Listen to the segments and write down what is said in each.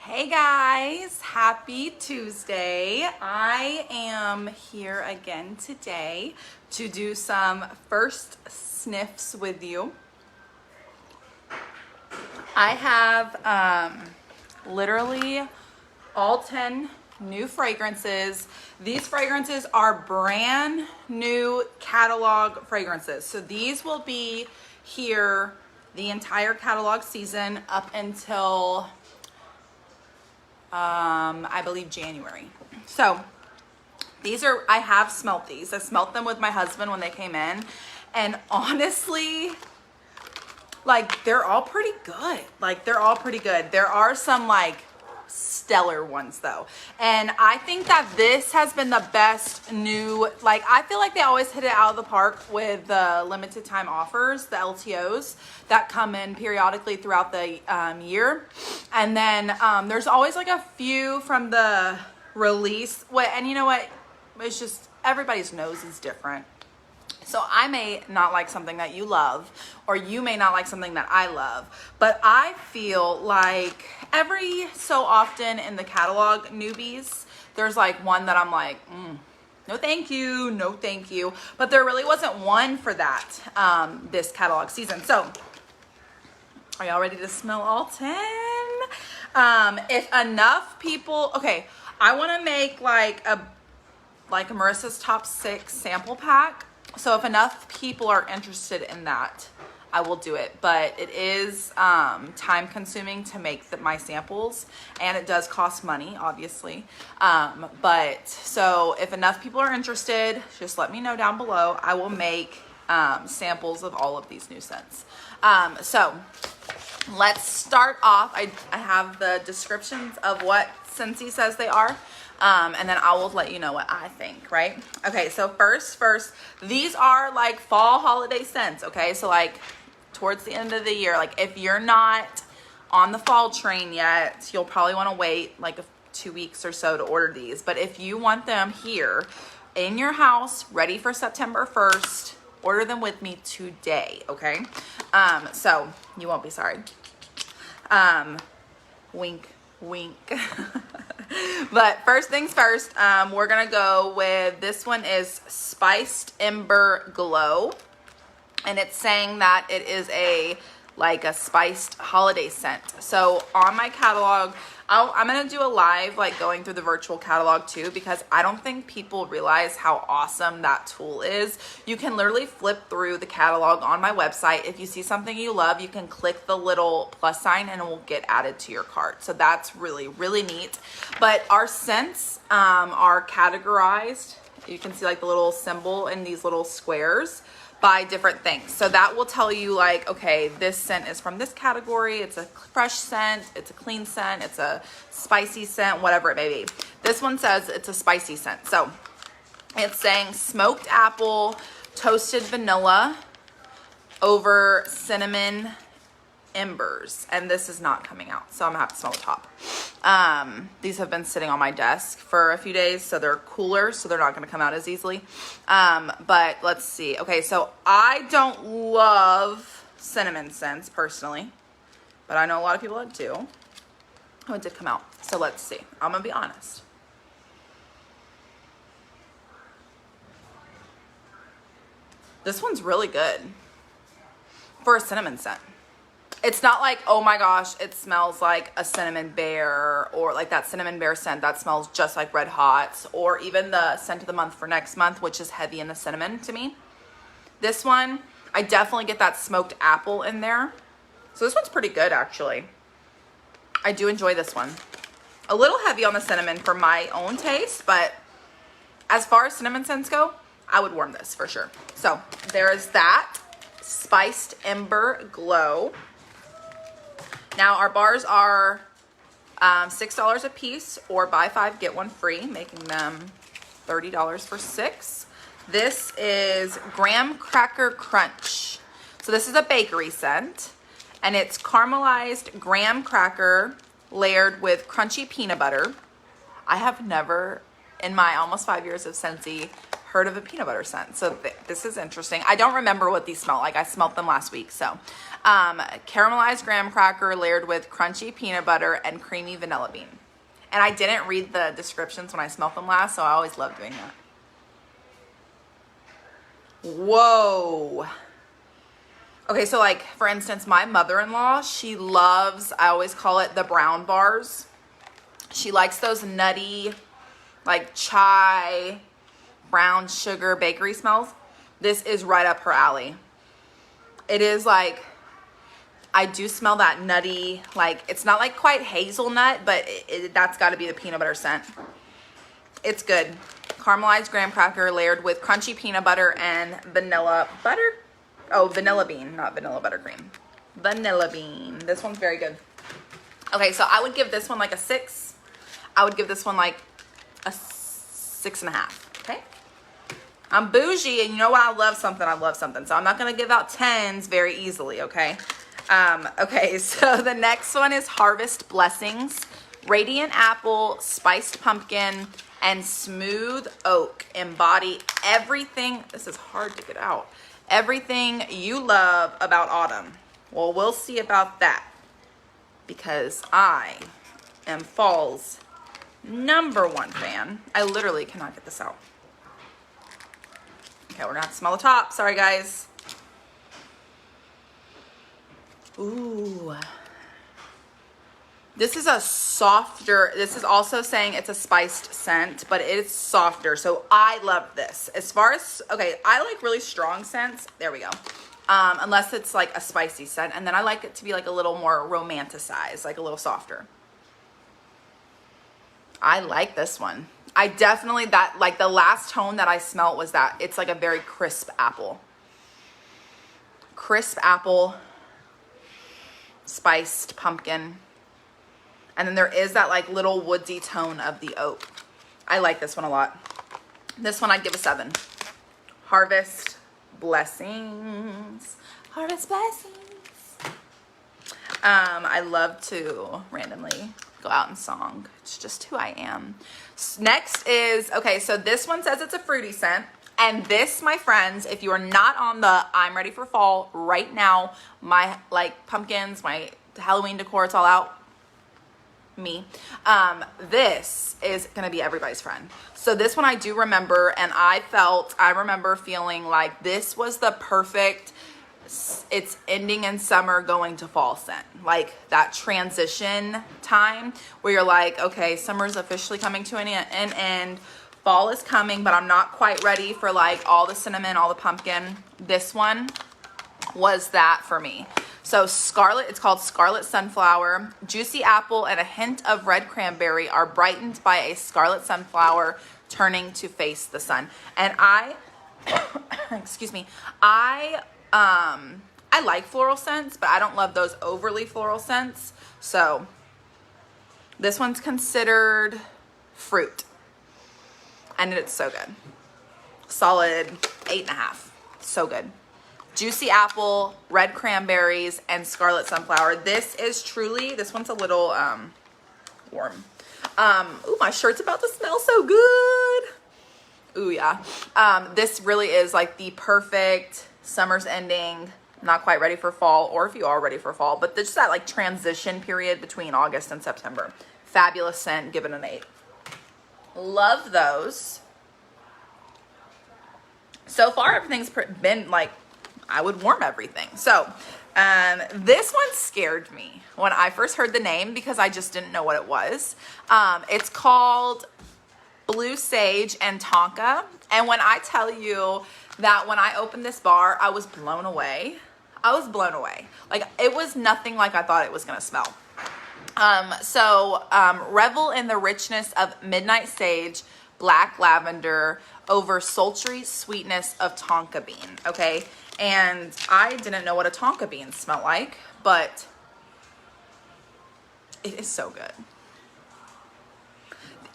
Hey guys, happy Tuesday. I am here again today to do some first sniffs with you. I have literally all 10 new fragrances. These fragrances are brand new catalog fragrances. So these will be here the entire catalog season up until I believe January. So these are, I have smelt these. I smelt them with my husband when they came in, and honestly, like, they're all pretty good. There are some like stellar ones though, and I think that this has been the best new, like, I feel like they always hit it out of the park with the limited time offers, the LTOs that come in periodically throughout the year. And then there's always like a few from the release. And you know what, it's just everybody's nose is different. So I may not like something that you love, or you may not like something that I love, but I feel like every so often in the catalog newbies, there's like one that I'm like, no thank you, no thank you. But there really wasn't one for that this catalog season. So are y'all ready to smell all 10? If enough people, okay, I want to make like a Marissa's top 6 sample pack. So if enough people are interested in that, I will do it. But it is time consuming to make my samples, and it does cost money, obviously. But so if enough people are interested, just let me know down below. I will make samples of all of these new scents. So let's start off. I have the descriptions of what Scentsy says they are. And then I will let you know what I think, right? Okay, so first, these are like fall holiday scents, okay? So like towards the end of the year, like if you're not on the fall train yet, you'll probably want to wait like 2 weeks or so to order these. But if you want them here in your house, ready for September 1st, order them with me today, okay? So you won't be sorry. Wink, wink. But first things first, we're gonna go with, this one is Spiced Ember Glow, and it's saying that it is a spiced holiday scent. So on my catalog, I'm gonna do a live like going through the virtual catalog too, because I don't think people realize how awesome that tool is. You can literally flip through the catalog on my website. If you see something you love, you can click the little plus sign and it will get added to your cart. So that's really, really neat. But our scents are categorized. You can see like the little symbol in these little squares by different things. So that will tell you like, okay, this scent is from this category. It's a fresh scent, it's a clean scent, it's a spicy scent, whatever it may be. This one says it's a spicy scent. So it's saying smoked apple, toasted vanilla over cinnamon embers. And this is not coming out, so I'm gonna have to smell the top. These have been sitting on my desk for a few days, so they're cooler, so they're not gonna come out as easily. But let's see. Okay, so I don't love cinnamon scents personally, but I know a lot of people that do. Oh, it did come out. So let's see. I'm gonna be honest. This one's really good for a cinnamon scent. It's not like, oh my gosh, it smells like a cinnamon bear, or like that cinnamon bear scent that smells just like Red Hots, or even the scent of the month for next month, which is heavy in the cinnamon to me. This one, I definitely get that smoked apple in there. So this one's pretty good actually. I do enjoy this one. A little heavy on the cinnamon for my own taste, but as far as cinnamon scents go, I would warm this for sure. So there is that Spiced Ember Glow. Now our bars are $6 a piece, or buy 5 get 1 free, making them $30 for 6. This is Graham Cracker Crunch. So this is a bakery scent, and it's caramelized graham cracker layered with crunchy peanut butter. I have never, in my almost 5 years of Scentsy, heard of a peanut butter scent. So this is interesting. I don't remember what these smell like. I smelled them last week. So caramelized graham cracker layered with crunchy peanut butter and creamy vanilla bean. And I didn't read the descriptions when I smelled them last, so I always love doing that. Whoa. Okay, so like, for instance, my mother-in-law, she loves, I always call it the brown bars. She likes those nutty, like chai, brown sugar bakery smells. This is right up her alley. It is like, I do smell that nutty, like, it's not like quite hazelnut, but that's got to be the peanut butter scent. It's good. Caramelized graham cracker layered with crunchy peanut butter and vanilla butter. Oh, vanilla bean, not vanilla buttercream. Vanilla bean. This one's very good. Okay, so I would give this one like a 6. I would give this one like a 6.5. Okay. I'm bougie, and you know what? I love something. I love something. So I'm not going to give out 10s very easily, okay? Okay, so the next one is Harvest Blessings. Radiant apple, spiced pumpkin, and smooth oak embody everything. This is hard to get out. Everything you love about autumn. Well, we'll see about that, because I am fall's #1 fan. I literally cannot get this out. Okay, we're gonna have to smell the top. Sorry, guys. Ooh. This is a softer, this is also saying it's a spiced scent, but it's softer. So I love this. As far as, okay, I like really strong scents. There we go. Unless it's like a spicy scent. And then I like it to be like a little more romanticized, like a little softer. I like this one. I definitely, that, like the last tone that I smelled was that. It's like a very crisp apple. Crisp apple, spiced pumpkin. And then there is that like little woodsy tone of the oak. I like this one a lot. This one I'd give a 7. Harvest Blessings. Harvest Blessings. I love to randomly go out in song. It's just who I am. Next is, okay, so this one says it's a fruity scent. And this, my friends, if you are not on the I'm ready for fall right now, my like pumpkins, my Halloween decor, it's all out. Me. This is gonna be everybody's friend. So this one I do remember, and I remember feeling like this was the perfect, it's ending in summer going to fall scent. Like that transition time where you're like, okay, summer's officially coming to an end, fall is coming, but I'm not quite ready for like all the cinnamon, all the pumpkin. This one was that for me. So Scarlet, it's called Scarlet Sunflower. Juicy apple and a hint of red cranberry are brightened by a scarlet sunflower turning to face the sun. And I, excuse me, I like floral scents, but I don't love those overly floral scents. So this one's considered fruit. And it's so good. Solid 8.5. So good. Juicy apple, red cranberries, and scarlet sunflower. This is truly, this one's a little warm. Ooh, my shirt's about to smell so good. Ooh, yeah. This really is like the perfect summer's ending, not quite ready for fall, or if you are ready for fall, but just that like transition period between August and September. Fabulous scent, give it an 8. Love those. So far, everything's been like, I would warm everything. So this one scared me when I first heard the name because I just didn't know what it was. It's called Blue Sage and Tonka. And when I tell you that when I opened this bar, I was blown away. I was blown away. Like it was nothing like I thought it was going to smell. Revel in the richness of midnight sage, black lavender over sultry sweetness of tonka bean. Okay. And I didn't know what a tonka bean smelled like, but it is so good.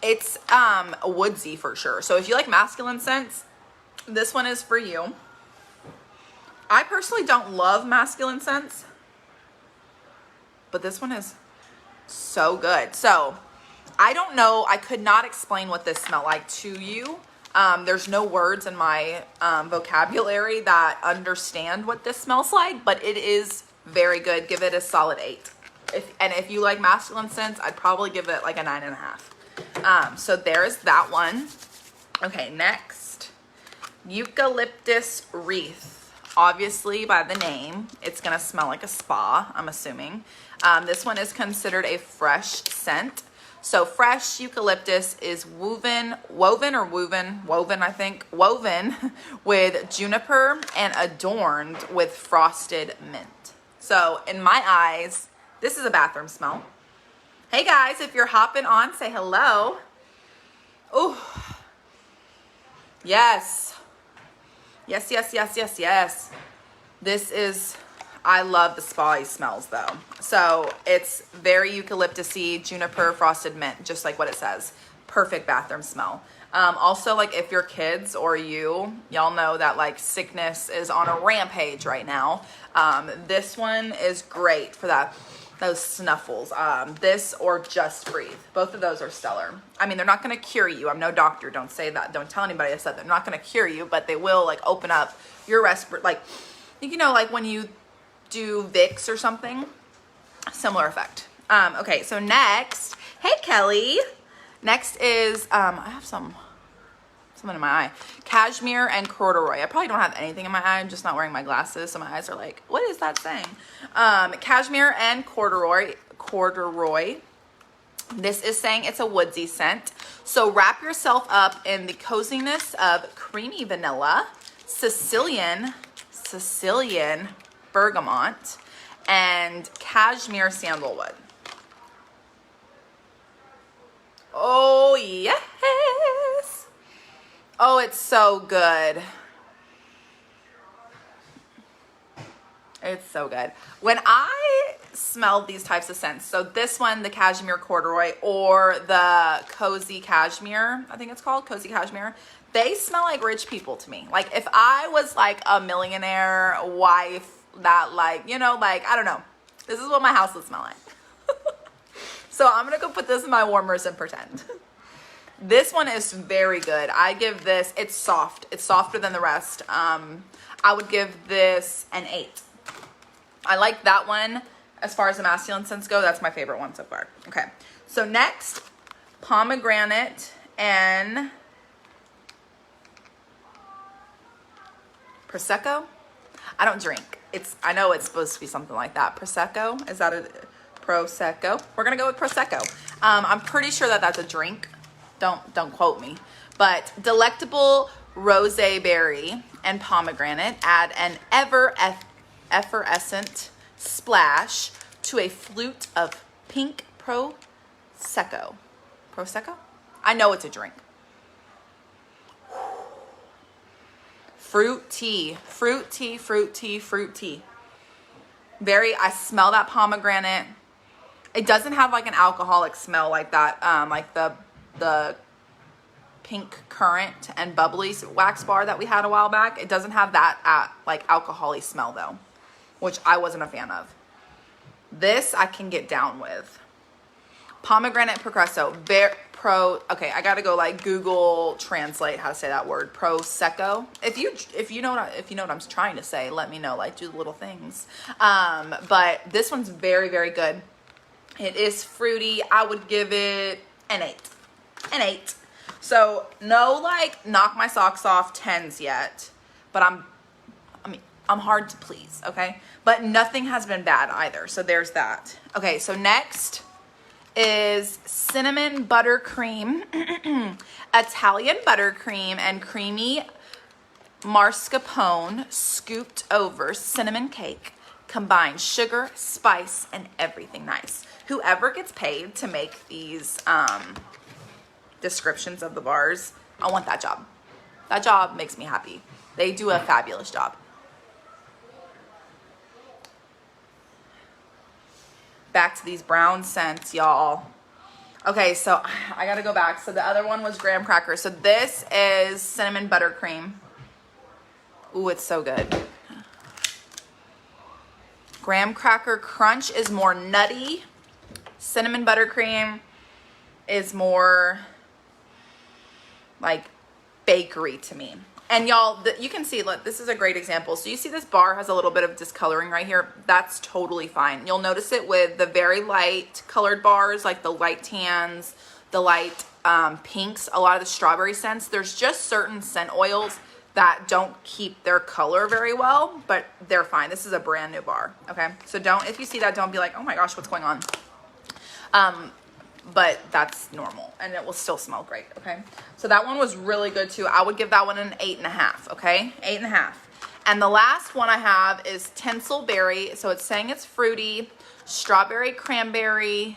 It's woodsy for sure. So if you like masculine scents, this one is for you. I personally don't love masculine scents, but this one is so good. So I don't know. I could not explain what this smelled like to you. There's no words in my vocabulary that understand what this smells like, but it is very good. Give it a solid 8. If you like masculine scents, I'd probably give it like a 9.5. So there's that one. Okay, next, Eucalyptus Wreath. Obviously, by the name, it's gonna smell like a spa, I'm assuming. This one is considered a fresh scent. So fresh eucalyptus is woven with juniper and adorned with frosted mint. So in my eyes, this is a bathroom smell. Hey guys, if you're hopping on, say hello. Oh, yes. Yes, yes, yes, yes, yes. This is, I love the spa smells though. So it's very eucalyptus-y, juniper, frosted mint, just like what it says. Perfect bathroom smell. Also, like if your kids or y'all know that like sickness is on a rampage right now. This one is great for that. Those snuffles. This or Just Breathe. Both of those are stellar. I mean, they're not going to cure you. I'm no doctor. Don't say that. Don't tell anybody I said they're not going to cure you, but they will like open up your respiratory. Like, you know, like when you do Vicks or something, similar effect. Okay, so next, hey Kelly. Next is, I have something in my eye. Cashmere and corduroy. I probably don't have anything in my eye. I'm just not wearing my glasses, so my eyes are like, what is that saying? Cashmere and corduroy. This is saying it's a woodsy scent. So wrap yourself up in the coziness of creamy vanilla, Sicilian bergamot, and cashmere sandalwood. Oh, yes. Oh, it's so good. It's so good. When I smell these types of scents, so this one, the cashmere corduroy or the cozy cashmere, I think it's called cozy cashmere, they smell like rich people to me. Like if I was like a millionaire wife that like, you know, like, I don't know, this is what my house would smell like. So I'm gonna go put this in my warmers and pretend. This one is very good. I give this, it's soft. It's softer than the rest. I would give this an 8. I like that one. As far as the masculine scents go, that's my favorite one so far. Okay, so next, pomegranate and Prosecco. I don't drink. I know it's supposed to be something like that. Prosecco, is that a Prosecco? We're gonna go with Prosecco. I'm pretty sure that that's a drink. Don't quote me. But delectable rosé berry and pomegranate add an effervescent splash to a flute of pink Prosecco. Prosecco? I know it's a drink. Fruit tea. Fruit tea, fruit tea, fruit tea. I smell that pomegranate. It doesn't have like an alcoholic smell like that, like the pink currant and bubbly wax bar that we had a while back. It doesn't have that like alcohol-y smell though, which I wasn't a fan of. This I can get down with. Pomegranate Progresso. Okay, I gotta go like Google translate how to say that word. Prosecco. If you know what I'm trying to say, let me know. Like do the little things. But this one's very, very good. It is fruity. I would give it an 8. An 8. So no like knock my socks off 10s yet, but I'm hard to please, okay? But nothing has been bad either. So there's that. Okay, so next is cinnamon buttercream, Italian buttercream and creamy mascarpone scooped over cinnamon cake. Combine sugar, spice, and everything nice. Whoever gets paid to make these descriptions of the bars, I want that job. That job makes me happy. They do a fabulous job. Back to these brown scents, y'all. Okay, so I gotta go back. So the other one was graham cracker. So this is cinnamon buttercream. Ooh, it's so good. Graham cracker crunch is more nutty. Cinnamon buttercream is more like bakery to me. And y'all, you can see, look, this is a great example. So you see this bar has a little bit of discoloring right here. That's totally fine. You'll notice it with the very light colored bars, like the light tans, the light pinks, a lot of the strawberry scents. There's just certain scent oils that don't keep their color very well, but they're fine. This is a brand new bar, okay? So if you see that, don't be like, oh my gosh, what's going on? But that's normal and it will still smell great, okay? So that one was really good too. I would give that one an 8.5, okay? 8.5. And the last one I have is Tinsel Berry. So it's saying it's fruity, strawberry and cranberry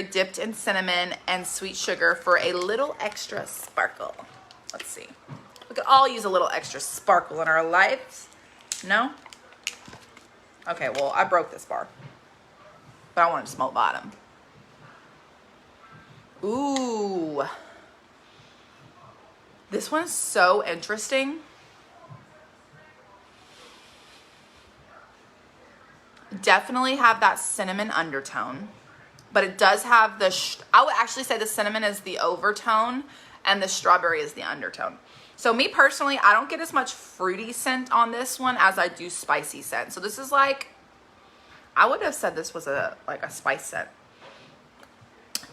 dipped in cinnamon and sweet sugar for a little extra sparkle. Let's see. We could all use a little extra sparkle in our lives. No? Okay, well, I broke this bar, but I wanted to smell the bottom. Ooh. This one's so interesting. Definitely have that cinnamon undertone, but it does have I would actually say the cinnamon is the overtone and the strawberry is the undertone. So me personally, I don't get as much fruity scent on this one as I do spicy scent. So this is like, I would have said this was like a spice scent.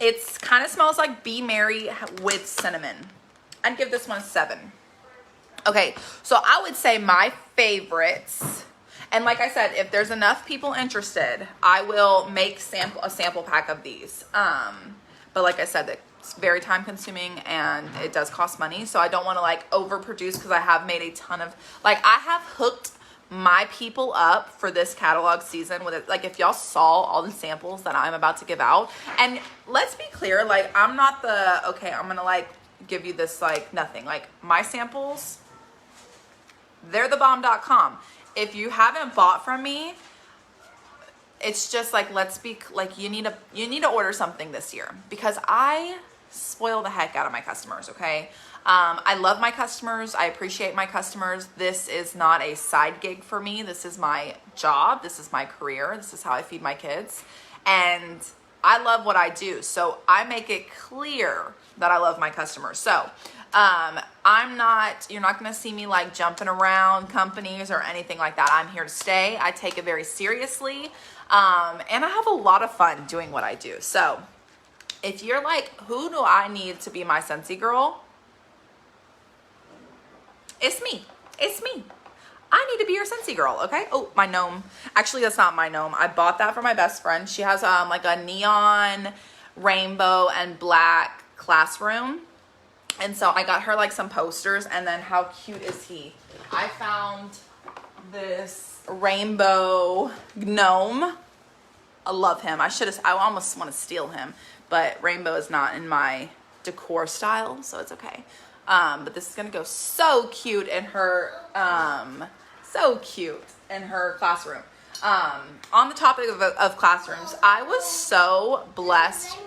It's kind of smells like Be Merry with cinnamon. I'd give this one a 7. Okay, so I would say my favorites, and like I said, if there's enough people interested, I will make a sample pack of these. But like I said, it's very time consuming and it does cost money. So I don't want to like overproduce because I have made a ton of, like I have hooked my people up for this catalog season with it. Like if y'all saw all the samples that I'm about to give out, and let's be clear, like I'm not okay, I'm gonna like give you this like nothing. Like my samples, they're thebomb.com. If you haven't bought from me, it's just like, let's be like, you need to order something this year because I spoil the heck out of my customers. Okay. I love my customers. I appreciate my customers. This is not a side gig for me. This is my job. This is my career. This is how I feed my kids. And I love what I do. So I make it clear that I love my customers. So you're not going to see me like jumping around companies or anything like that. I'm here to stay. I take it very seriously. And I have a lot of fun doing what I do. So if you're like, who do I need to be my Scentsy girl? It's me. It's me. I need to be your Scentsy girl, okay? Oh, my gnome. Actually, that's not my gnome. I bought that for my best friend. She has like a neon, rainbow, and black classroom. And so I got her like some posters. And then how cute is he? I found this rainbow gnome. I love him. I almost want to steal him. But rainbow is not in my decor style, so it's okay. But this is gonna go so cute in her, classroom. On the topic of classrooms, I was so blessed.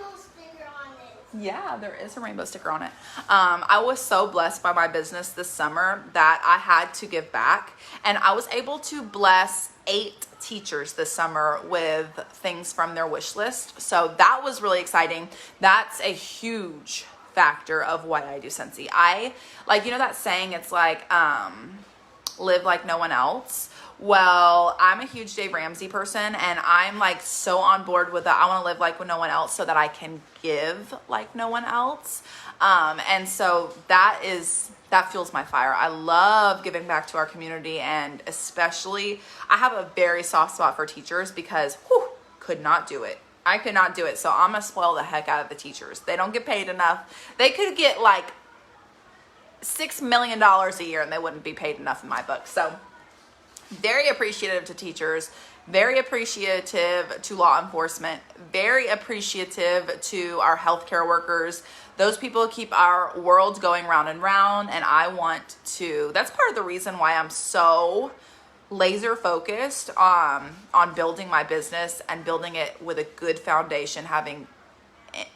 Yeah, there is a rainbow sticker on it. I was so blessed by my business this summer that I had to give back, and I was able to bless 8 teachers this summer with things from their wish list. So that was really exciting. That's a huge factor of why I do Scentsy. I like, you know that saying, it's like live like no one else. Well, I'm a huge Dave Ramsey person, and I'm like so on board with that. I want to live like no one else so that I can give like no one else. And so that fuels my fire. I love giving back to our community, and especially I have a very soft spot for teachers because could not do it. I could not do it. So I'm gonna spoil the heck out of the teachers. They don't get paid enough. They could get like $6 million a year and they wouldn't be paid enough in my book. So very appreciative to teachers, very appreciative to law enforcement, very appreciative to our healthcare workers. Those people keep our world going round and round, and that's part of the reason why I'm so laser focused on building my business and building it with a good foundation, having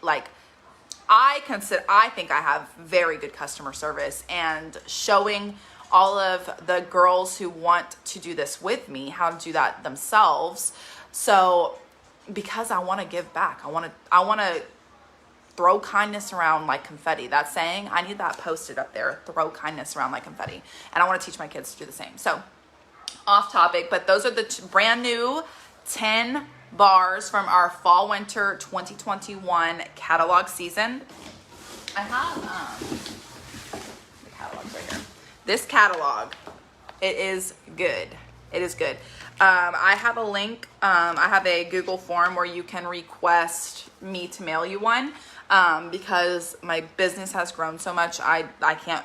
like, I think I have very good customer service, and showing all of the girls who want to do this with me how to do that themselves. So because I want to give back, I want to throw kindness around like confetti. That saying, I need that posted up there. Throw kindness around like confetti. And I want to teach my kids to do the same. So off topic, but those are the brand new 10 bars from our fall winter 2021 catalog season. I have the catalog's right here. This catalog, it is good. It is good. I have a link. I have a Google form where you can request me to mail you one, because my business has grown so much. I can't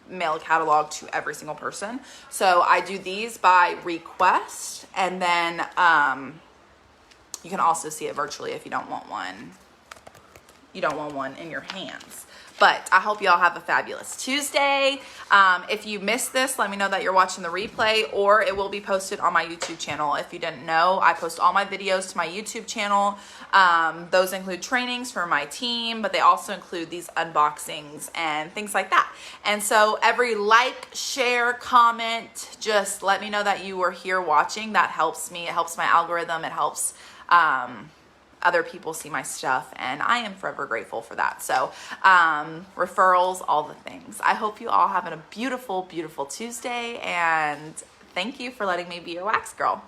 mail a catalog to every single person. So I do these by request, and then you can also see it virtually if you don't want one. You don't want one in your hands. But I hope y'all have a fabulous Tuesday. If you missed this, let me know that you're watching the replay, or it will be posted on my YouTube channel. If you didn't know, I post all my videos to my YouTube channel. Those include trainings for my team, but they also include these unboxings and things like that. And so every like, share, comment, just let me know that you were here watching. That helps me. It helps my algorithm. It helps other people see my stuff, and I am forever grateful for that. So referrals, all the things. I hope you all have a beautiful, beautiful Tuesday, and thank you for letting me be your wax girl.